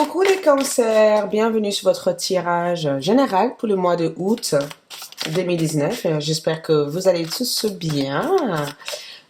Coucou les cancers, bienvenue sur votre tirage général pour le mois de août 2019. J'espère que vous allez tous bien.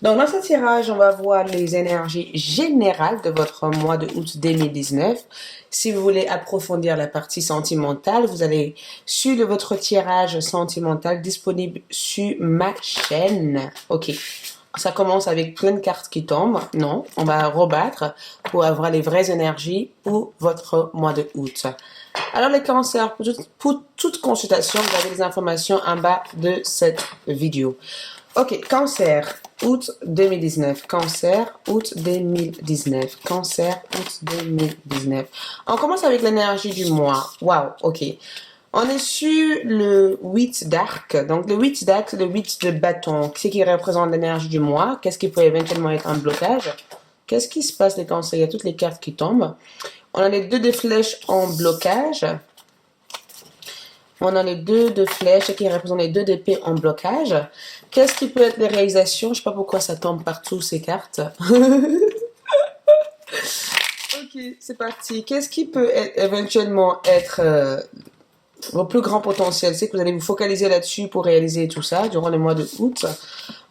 Donc dans ce tirage, on va voir les énergies générales de votre mois de août 2019. Si vous voulez approfondir la partie sentimentale, vous allez suivre votre tirage sentimental disponible sur ma chaîne. Ok. Ça commence avec plein de cartes qui tombent. Non, on va rebattre pour avoir les vraies énergies pour votre mois de août. Alors les cancers, pour toute consultation, vous avez les informations en bas de cette vidéo. Ok, cancer, août 2019. Cancer, août 2019. Cancer, août 2019. On commence avec l'énergie du mois. Wow, ok. On est sur le 8 d'arc. Donc, le 8 d'arc, c'est le 8 de bâton. Qu'est-ce qui représente l'énergie du mois? Qu'est-ce qui peut éventuellement être un blocage? Qu'est-ce qui se passe, les cancers? Il y a toutes les cartes qui tombent. On a les 2 de flèches en blocage. On a les 2 de flèches qui représentent les 2 d'épée en blocage. Qu'est-ce qui peut être les réalisations? Je ne sais pas pourquoi ça tombe partout, ces cartes. Ok, c'est parti. Qu'est-ce qui peut éventuellement être... Vos plus grands potentiels, c'est que vous allez vous focaliser là-dessus pour réaliser tout ça durant le mois de août.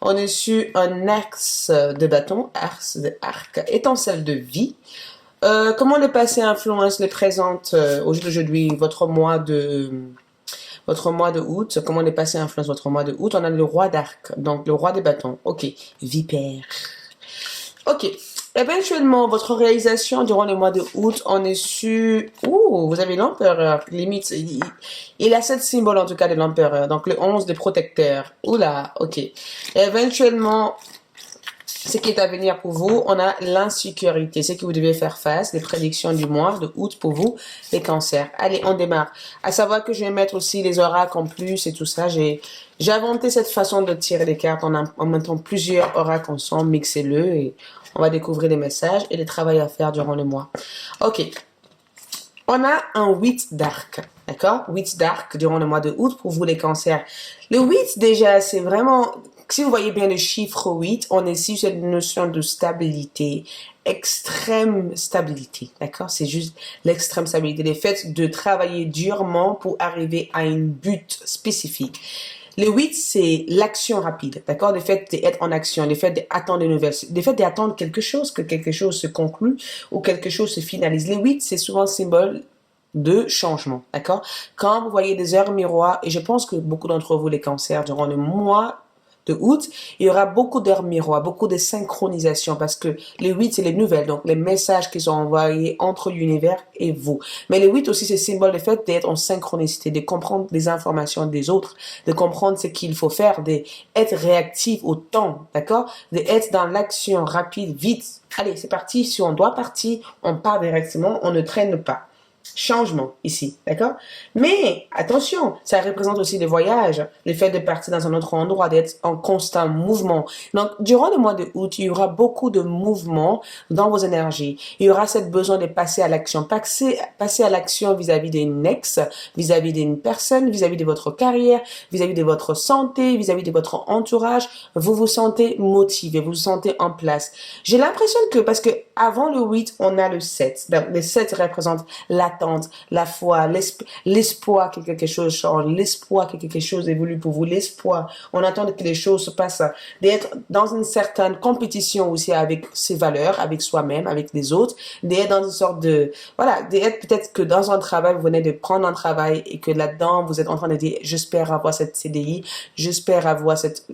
On est sur un axe de bâton, axe de arc, étincelle de vie. Comment le passé influence le présent aujourd'hui, votre mois de août? Comment le passé influence votre mois de août? On a le roi d'arc, donc le roi des bâtons. Ok, vipère. Ok. Éventuellement, votre réalisation durant le mois de août, on est sur... Ouh, vous avez l'empereur, limite. Il a 7 symboles en tout cas de l'empereur. Donc le 11 des protecteurs. Oula, ok. Éventuellement, ce qui est à venir pour vous, on a l'insécurité. C'est que vous devez faire face, les prédictions du mois de août pour vous, les cancers. Allez, on démarre. À savoir que je vais mettre aussi les oracles en plus et tout ça. J'ai inventé cette façon de tirer les cartes en mettant plusieurs oracles ensemble. Mixez-le et... on va découvrir les messages et les travaux à faire durant le mois. Ok. On a un 8 d'arc. D'accord? 8 d'arc durant le mois de août pour vous les cancers. Le 8 déjà, c'est vraiment... Si vous voyez bien le chiffre 8, on est sur cette notion de stabilité. Extrême stabilité. D'accord? C'est juste l'extrême stabilité. Le fait de travailler durement pour arriver à un but spécifique. Le 8, c'est l'action rapide, d'accord? Le fait d'être en action, le fait d'attendre des nouvelles, le fait d'attendre quelque chose, que quelque chose se conclue ou quelque chose se finalise. Le 8, c'est souvent un symbole de changement, d'accord? Quand vous voyez des heures miroirs, et je pense que beaucoup d'entre vous, les cancers, durant le mois de août, il y aura beaucoup d'heures miroirs, beaucoup de synchronisation parce que les 8, c'est les nouvelles, donc les messages qui sont envoyés entre l'univers et vous. Mais les 8 aussi, c'est symbole du fait d'être en synchronicité, de comprendre les informations des autres, de comprendre ce qu'il faut faire, d'être réactif au temps, d'accord? D'être dans l'action rapide, vite. Allez, c'est parti. Si on doit partir, on part directement, on ne traîne pas. Changement ici, d'accord? Mais attention, ça représente aussi des voyages, le fait de partir dans un autre endroit, d'être en constant mouvement. Donc, durant le mois de août, il y aura beaucoup de mouvements dans vos énergies. Il y aura cette besoin de passer à l'action, passer à l'action vis-à-vis d'une ex, vis-à-vis d'une personne, vis-à-vis de votre carrière, vis-à-vis de votre santé, vis-à-vis de votre entourage. Vous vous sentez motivé, vous vous sentez en place. J'ai l'impression que, parce que avant le 8, on a le 7. Donc, le 7 représente l'attente, la foi, l'espoir que quelque chose change, l'espoir que quelque chose évolue pour vous, l'espoir. On attend que les choses se passent, d'être dans une certaine compétition aussi avec ses valeurs, avec soi-même, avec les autres, d'être dans une sorte de, voilà, d'être peut-être que dans un travail, vous venez de prendre un travail et que là-dedans, vous êtes en train de dire, j'espère avoir cette CDI, j'espère avoir cette,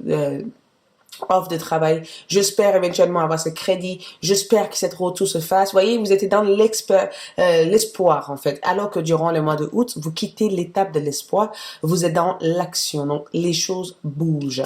offre de travail, j'espère éventuellement avoir ce crédit, j'espère que cette retour se fasse. Vous voyez, vous êtes dans l'espoir en fait, alors que durant le mois de août, vous quittez l'étape de l'espoir, vous êtes dans l'action, donc les choses bougent.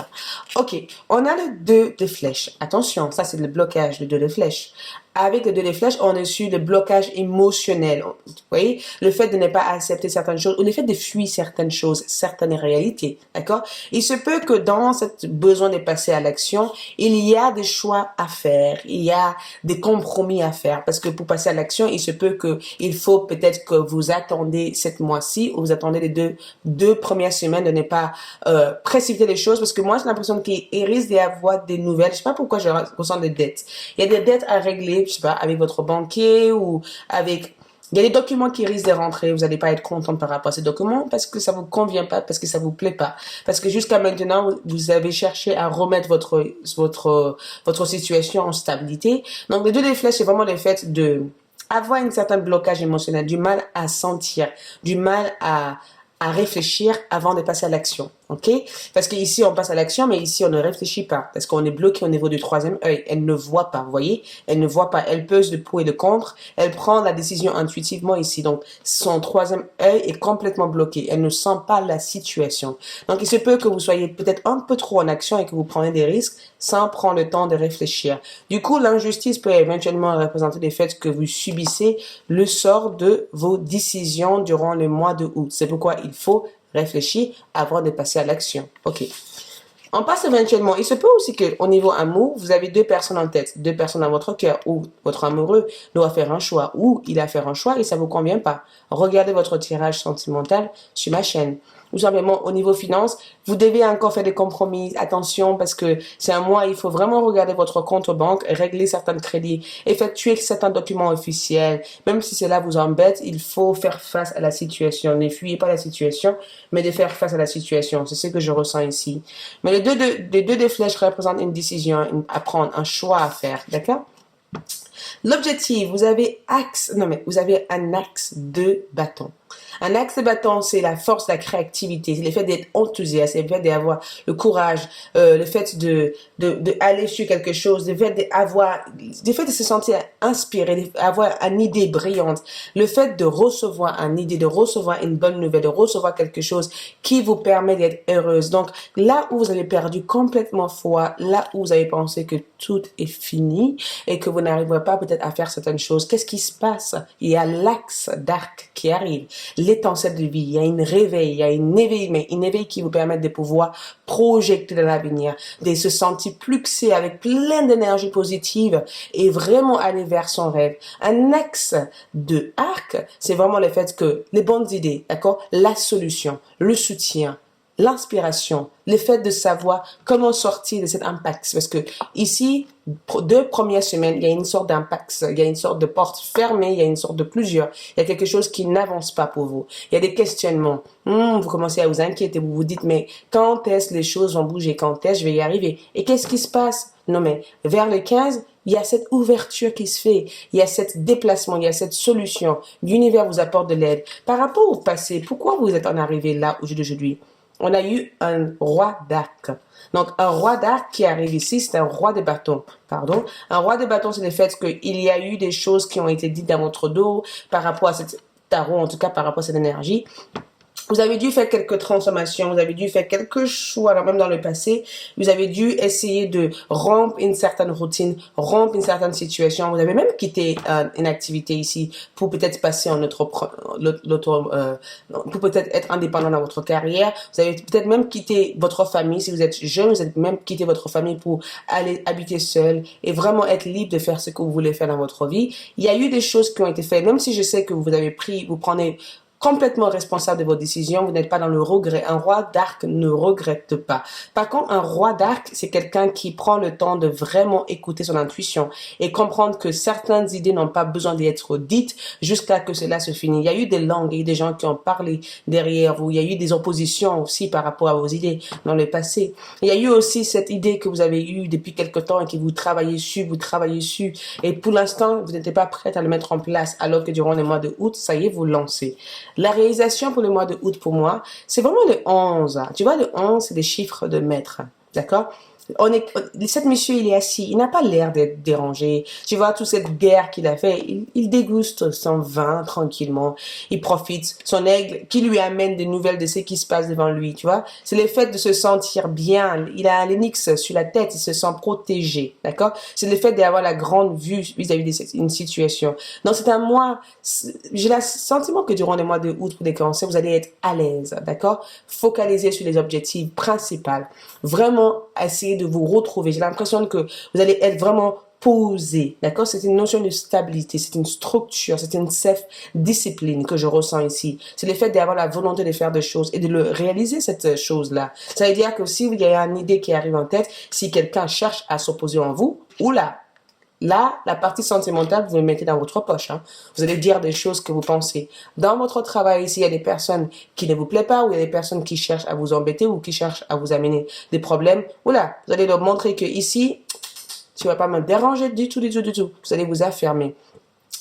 Ok, on a le 2 de flèches. Attention, ça c'est le blocage, le 2 de flèches. Avec le 2 de flèches, on est sur le blocage émotionnel. Vous voyez, le fait de ne pas accepter certaines choses ou le fait de fuir certaines choses, certaines réalités, d'accord? Il se peut que dans ce besoin de passer à l'action, il y a des choix à faire, il y a des compromis à faire parce que pour passer à l'action, il se peut que il faut peut-être que vous attendez cette mois-ci ou vous attendez les deux premières semaines de ne pas précipiter les choses parce que moi j'ai l'impression qu'il risque d'y avoir des nouvelles. Je sais pas pourquoi je ressens des dettes. Il y a des dettes à régler, je sais pas, avec votre banquier ou avec Il y a des documents qui risquent de rentrer, vous n'allez pas être content par rapport à ces documents parce que ça vous convient pas, parce que ça vous plaît pas. Parce que jusqu'à maintenant, vous avez cherché à remettre votre situation en stabilité. Donc, les deux des flèches, c'est vraiment le fait de avoir un certain blocage émotionnel, du mal à sentir, du mal à réfléchir avant de passer à l'action. OK? Parce qu'ici, on passe à l'action, mais ici, on ne réfléchit pas. Parce qu'on est bloqué au niveau du troisième œil. Elle ne voit pas, vous voyez? Elle ne voit pas. Elle pèse le pour et le contre. Elle prend la décision intuitivement ici. Donc, son troisième œil est complètement bloqué. Elle ne sent pas la situation. Donc, il se peut que vous soyez peut-être un peu trop en action et que vous prenez des risques sans prendre le temps de réfléchir. Du coup, l'injustice peut éventuellement représenter le fait que vous subissez le sort de vos décisions durant le mois de août. C'est pourquoi il faut réfléchir avant de passer à l'action. OK. On passe éventuellement. Il se peut aussi qu'au niveau amour, vous avez deux personnes en tête, deux personnes dans votre cœur, où votre amoureux doit faire un choix, ou il a fait un choix et ça vous convient pas. Regardez votre tirage sentimental sur ma chaîne. Ou simplement au niveau finance, vous devez encore faire des compromis. Attention parce que c'est un mois, il faut vraiment regarder votre compte banque, régler certains crédits, effectuer certains documents officiels. Même si cela vous embête, il faut faire face à la situation. Ne fuyez pas la situation, mais de faire face à la situation. C'est ce que je ressens ici. Mais les deux des flèches représentent une décision à prendre, un choix à faire. D'accord? L'objectif, vous avez vous avez un axe de bâton. Un axe de bâton, c'est la force, la créativité, c'est le fait d'être enthousiaste, c'est le fait d'avoir le courage, le fait de aller sur quelque chose, le fait de se sentir inspiré, d'avoir une idée brillante, le fait de recevoir une idée, de recevoir une bonne nouvelle, de recevoir quelque chose qui vous permet d'être heureuse. Donc, là où vous avez perdu complètement foi, là où vous avez pensé que tout est fini et que vous n'arriverez pas peut-être à faire certaines choses, qu'est-ce qui se passe? Il y a l'axe d'arc qui arrive, l'étincelle de vie, il y a une réveil, il y a une éveil, mais une éveil qui vous permet de pouvoir projeter dans l'avenir, de se sentir pluxé avec plein d'énergie positive et vraiment aller vers son rêve. Un axe de arc, c'est vraiment le fait que les bonnes idées, d'accord, la solution, le soutien, l'inspiration, le fait de savoir comment sortir de cet impact. Parce que ici, 2 premières semaines, il y a une sorte d'impact, il y a une sorte de porte fermée, il y a une sorte de plusieurs. Il y a quelque chose qui n'avance pas pour vous. Il y a des questionnements. Vous commencez à vous inquiéter, vous vous dites, mais quand est-ce que les choses vont bouger? Quand est-ce que je vais y arriver? Et qu'est-ce qui se passe? Non, mais vers le 15, il y a cette ouverture qui se fait, il y a cet déplacement, il y a cette solution. L'univers vous apporte de l'aide. Par rapport au passé, pourquoi vous êtes en arrivé là aujourd'hui? On a eu un roi d'arc. Donc, un roi d'arc qui arrive ici, c'est un roi de bâton. Pardon. Un roi de bâton, c'est le fait qu'il y a eu des choses qui ont été dites dans votre dos par rapport à cette tarot, en tout cas par rapport à cette énergie. Vous avez dû faire quelques transformations, vous avez dû faire quelques choix, alors même dans le passé, vous avez dû essayer de rompre une certaine routine, rompre une certaine situation. Vous avez même quitté une activité ici pour peut-être passer en pour peut-être être indépendant dans votre carrière. Vous avez peut-être même quitté votre famille. Si vous êtes jeune, vous avez même quitté votre famille pour aller habiter seul et vraiment être libre de faire ce que vous voulez faire dans votre vie. Il y a eu des choses qui ont été faites, même si je sais que vous prenez complètement responsable de vos décisions, vous n'êtes pas dans le regret. Un roi d'arc ne regrette pas. Par contre, un roi d'arc, c'est quelqu'un qui prend le temps de vraiment écouter son intuition et comprendre que certaines idées n'ont pas besoin d'être dites jusqu'à que cela se finisse. Il y a eu des langues, il y a eu des gens qui ont parlé derrière vous, il y a eu des oppositions aussi par rapport à vos idées dans le passé. Il y a eu aussi cette idée que vous avez eue depuis quelque temps et que vous travaillez dessus, et pour l'instant, vous n'êtes pas prête à le mettre en place alors que durant le mois de août, ça y est, vous lancez. La réalisation pour le mois de août pour moi, c'est vraiment le 11. Tu vois, le 11, c'est des chiffres de maître. D'accord? Cet monsieur, il est assis, il n'a pas l'air d'être dérangé. Tu vois, toute cette guerre qu'il a fait, il déguste son vin tranquillement. Il profite. Son aigle qui lui amène des nouvelles de ce qui se passe devant lui, tu vois. C'est le fait de se sentir bien. Il a l'hénix sur la tête, il se sent protégé, d'accord? C'est le fait d'avoir la grande vue vis-à-vis d'une situation. Donc, c'est un mois, j'ai le sentiment que durant les mois de août pour les cancers, vous allez être à l'aise, d'accord? Focalisez sur les objectifs principaux. Vraiment, essayer de vous retrouver. J'ai l'impression que vous allez être vraiment posé, d'accord? C'est une notion de stabilité, c'est une structure, c'est une self-discipline que je ressens ici. C'est le fait d'avoir la volonté de faire des choses et de le réaliser, cette chose-là. Ça veut dire que si il y a une idée qui arrive en tête, si quelqu'un cherche à s'opposer en vous, oula, là, la partie sentimentale, vous le mettez dans votre poche. Hein. Vous allez dire des choses que vous pensez. Dans votre travail, ici, il y a des personnes qui ne vous plaisent pas, ou il y a des personnes qui cherchent à vous embêter, ou qui cherchent à vous amener des problèmes. Oula, vous allez leur montrer que ici, tu vas pas me déranger du tout, du tout, du tout. Vous allez vous affirmer.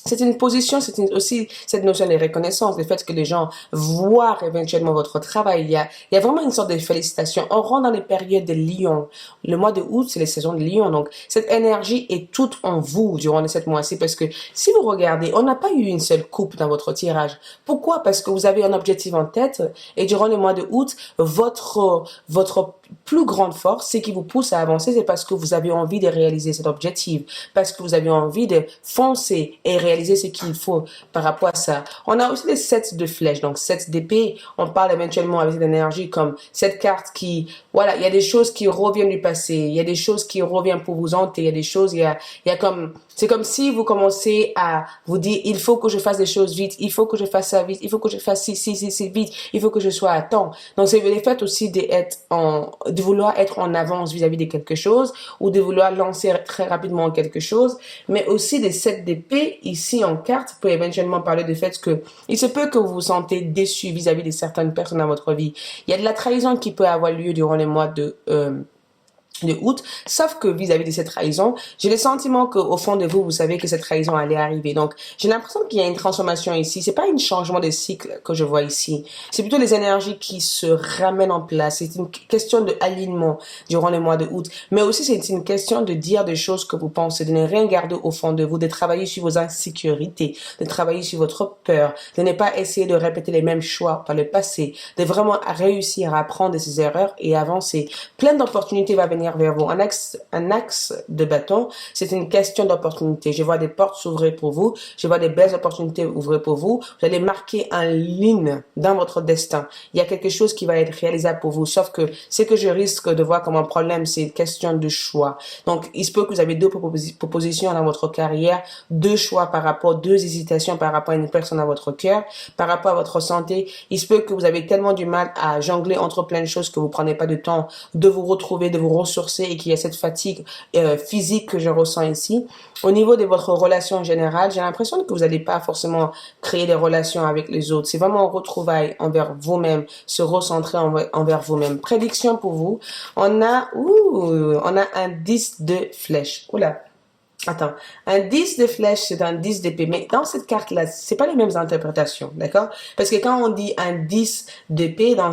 C'est une position, aussi cette notion de reconnaissance, le fait que les gens voient éventuellement votre travail. Il y a vraiment une sorte de félicitation. On rentre dans les périodes de lion. Le mois de août, c'est les saisons de lion. Donc, cette énergie est toute en vous durant les 7 mois-ci parce que si vous regardez, on n'a pas eu une seule coupe dans votre tirage. Pourquoi? Parce que vous avez un objectif en tête et durant le mois de août, votre plus grande force, ce qui vous pousse à avancer, c'est parce que vous avez envie de réaliser cet objectif, parce que vous avez envie de foncer et réaliser ce qu'il faut par rapport à ça. On a aussi les sets de flèches, donc sets d'épée. On parle éventuellement avec cette énergie comme cette carte qui, voilà, il y a des choses qui reviennent du passé, il y a des choses qui reviennent pour vous hanter, il y a des choses, il y a comme, c'est comme si vous commencez à vous dire, il faut que je fasse des choses vite, il faut que je fasse ça vite, il faut que je fasse ci vite, il faut que je sois à temps. Donc c'est le fait aussi de vouloir être en avance vis-à-vis de quelque chose ou de vouloir lancer très rapidement quelque chose, mais aussi des sets d'épée ici en carte peut éventuellement parler du fait que il se peut que vous vous sentez déçu vis-à-vis de certaines personnes dans votre vie. Il y a de la trahison qui peut avoir lieu durant les mois de août, sauf que vis-à-vis de cette trahison, j'ai le sentiment qu'au fond de vous, vous savez que cette trahison allait arriver. Donc, j'ai l'impression qu'il y a une transformation ici. C'est pas un changement de cycle que je vois ici. C'est plutôt les énergies qui se ramènent en place. C'est une question de alignement durant le mois de août. Mais aussi, c'est une question de dire des choses que vous pensez, de ne rien garder au fond de vous, de travailler sur vos insécurités, de travailler sur votre peur, de ne pas essayer de répéter les mêmes choix par le passé, de vraiment réussir à apprendre de ses erreurs et avancer. Plein d'opportunités vont venir vers vous. Un axe de bâton, c'est une question d'opportunité. Je vois des portes s'ouvrir pour vous. Je vois des belles opportunités ouvrir pour vous. Vous allez marquer un ligne dans votre destin. Il y a quelque chose qui va être réalisable pour vous. Sauf que ce que je risque de voir comme un problème, c'est une question de choix. Donc, il se peut que vous avez deux propositions dans votre carrière, deux choix par rapport, deux hésitations par rapport à une personne dans votre cœur, par rapport à votre santé. Il se peut que vous avez tellement du mal à jongler entre plein de choses que vous prenez pas de temps de vous retrouver, de vous ressourcer et qu'il y a cette fatigue physique que je ressens ici. Au niveau de votre relation générale, j'ai l'impression que vous n'allez pas forcément créer des relations avec les autres. C'est vraiment un retrouvaille envers vous-même, se recentrer envers vous-même. Prédiction pour vous. On a un 10 de flèche. Oula. Attends, un 10 de flèche, c'est un 10 d'épée. Mais dans cette carte-là, c'est pas les mêmes interprétations, d'accord? Parce que quand on dit un 10 d'épée dans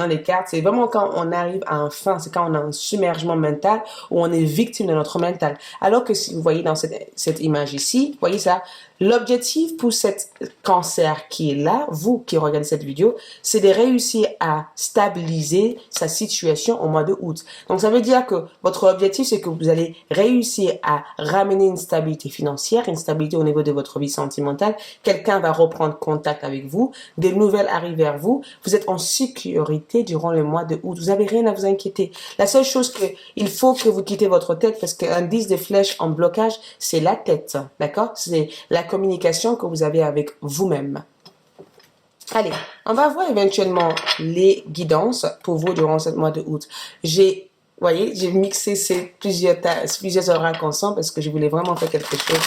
les cartes, c'est vraiment quand on arrive à un fin, c'est quand on a un submergement mental ou on est victime de notre mental. Alors que si vous voyez dans cette image ici, vous voyez ça, l'objectif pour cette cancer qui est là, vous qui regardez cette vidéo, c'est de réussir à stabiliser sa situation au mois de août. Donc ça veut dire que votre objectif, c'est que vous allez réussir à ramener une stabilité financière, une stabilité au niveau de votre vie sentimentale. Quelqu'un va reprendre contact avec vous, des nouvelles arrivent vers vous. Vous êtes en sécurité durant le mois de août. Vous n'avez rien à vous inquiéter. La seule chose il faut que vous quittez votre tête parce qu'un 10 de flèche en blocage, c'est la tête, d'accord? C'est la communication que vous avez avec vous-même. Allez, on va voir éventuellement les guidances pour vous durant ce mois de août. J'ai mixé plusieurs oracles ensemble parce que je voulais vraiment faire quelque chose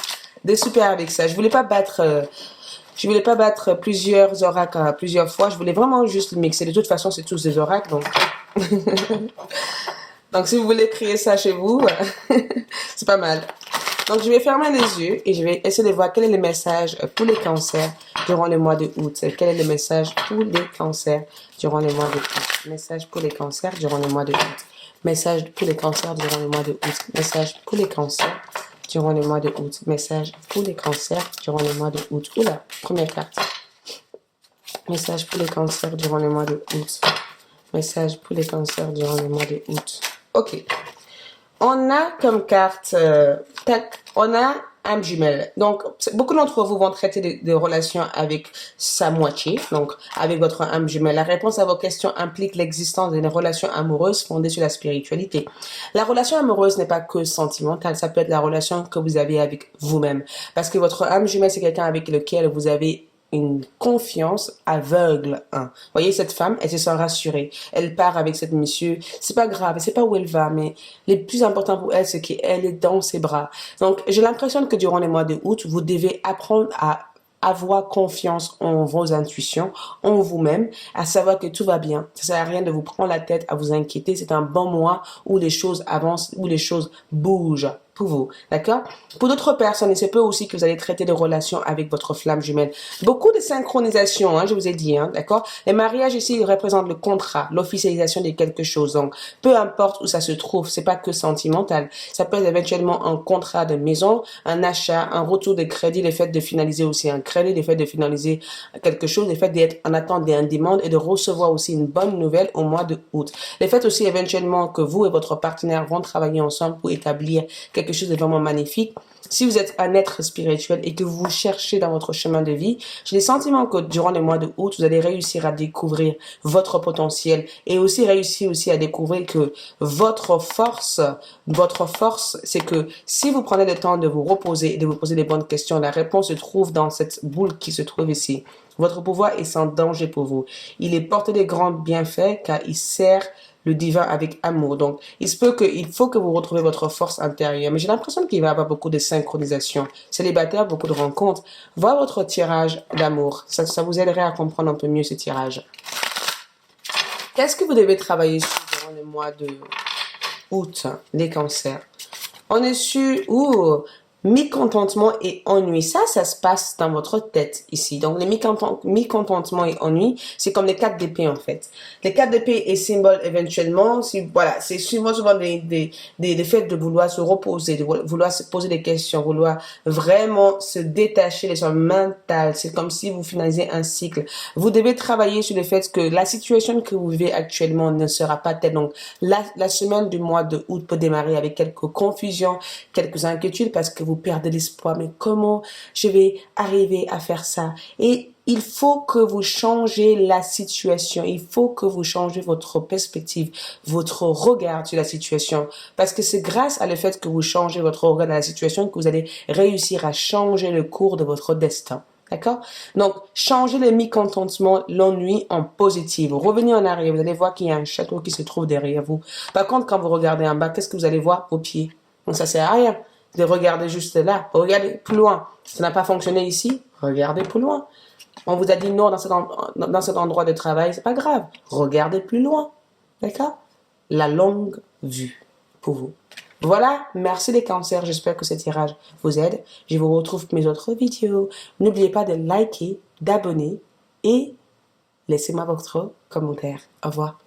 de super avec ça. Je voulais pas battre plusieurs oracles plusieurs fois. Je voulais vraiment juste le mixer. De toute façon, c'est tous des oracles, donc. Donc, si vous voulez créer ça chez vous, c'est pas mal. Donc, je vais fermer les yeux et je vais essayer de voir quel est le message pour les cancers durant le mois de août. Quel est le message pour les cancers durant le mois de août? Message pour les cancers durant le mois de août. Message pour les cancers durant le mois de août. Message pour les cancers durant le mois de août. Message pour les cancers durant le mois de août. Oula, première carte. Message pour les cancers durant le mois de août. Message pour les cancers durant le mois de août. Ok. On a comme carte, on a âme jumelle. Donc, beaucoup d'entre vous vont traiter de relations avec sa moitié, donc avec votre âme jumelle. La réponse à vos questions implique l'existence d'une relation amoureuse fondée sur la spiritualité. La relation amoureuse n'est pas que sentimentale, ça peut être la relation que vous avez avec vous-même. Parce que votre âme jumelle, c'est quelqu'un avec lequel vous avez une confiance aveugle. Hein. Voyez, cette femme, elle se sent rassurée. Elle part avec cette monsieur. C'est pas grave, elle sait pas où elle va, mais le plus important pour elle, c'est qu'elle est dans ses bras. Donc, j'ai l'impression que durant les mois de août, vous devez apprendre à avoir confiance en vos intuitions, en vous-même, à savoir que tout va bien. Ça sert à rien de vous prendre la tête, à vous inquiéter. C'est un bon mois où les choses avancent, où les choses bougent pour vous, d'accord? Pour d'autres personnes, il se peut aussi que vous allez traiter des relations avec votre flamme jumelle. Beaucoup de synchronisation, hein, je vous ai dit, hein, d'accord? Les mariages ici ils représentent le contrat, l'officialisation de quelque chose. Donc, peu importe où ça se trouve, c'est pas que sentimental. Ça peut être éventuellement un contrat de maison, un achat, un retour de crédit, le fait de finaliser aussi un crédit, le fait de finaliser quelque chose, le fait d'être en attente d'une demande et de recevoir aussi une bonne nouvelle au mois de août. Le fait aussi éventuellement que vous et votre partenaire vont travailler ensemble pour établir quelque chose de vraiment magnifique. Si vous êtes un être spirituel et que vous cherchez dans votre chemin de vie, j'ai le sentiment que durant le mois de août, vous allez réussir à découvrir votre potentiel et aussi réussir aussi à découvrir que votre force, c'est que si vous prenez le temps de vous reposer et de vous poser les bonnes questions, la réponse se trouve dans cette boule qui se trouve ici. Votre pouvoir est sans danger pour vous. Il est porté de grands bienfaits car il sert le divin avec amour. Donc, il faut que vous retrouviez votre force intérieure. Mais j'ai l'impression qu'il va y avoir beaucoup de synchronisation. Célibataire, beaucoup de rencontres. Voir votre tirage d'amour. Ça vous aiderait à comprendre un peu mieux ce tirage. Qu'est-ce que vous devez travailler sur durant le mois de août, les cancers? On est sur, mécontentement et ennui. Ça se passe dans votre tête ici. Donc, les mécontentement et ennui, c'est comme les 4 d'épée en fait. Les 4 d'épée est symbole éventuellement, voilà, c'est souvent des faits de vouloir se reposer, de vouloir se poser des questions, vouloir vraiment se détacher des choses mentales. C'est comme si vous finalisez un cycle. Vous devez travailler sur le fait que la situation que vous vivez actuellement ne sera pas telle. Donc, la semaine du mois de août peut démarrer avec quelques confusions, quelques inquiétudes parce que vous perdez l'espoir. Mais comment je vais arriver à faire ça? Et il faut que vous changez la situation. Il faut que vous changez votre perspective, votre regard sur la situation. Parce que c'est grâce à le fait que vous changez votre regard à la situation que vous allez réussir à changer le cours de votre destin. D'accord? Donc, changez le mécontentement, l'ennui en positif. Revenez en arrière. Vous allez voir qu'il y a un château qui se trouve derrière vous. Par contre, quand vous regardez en bas, qu'est-ce que vous allez voir? Vos pieds. Donc, ça sert à rien de regarder juste là. Regardez plus loin. Ça n'a pas fonctionné ici. Regardez plus loin. On vous a dit non dans cet endroit de travail. C'est pas grave. Regardez plus loin. D'accord? La longue vue pour vous. Voilà, merci les cancers, j'espère que ce tirage vous aide. Je vous retrouve pour mes autres vidéos. N'oubliez pas de liker, d'abonner et laissez-moi votre commentaire. Au revoir.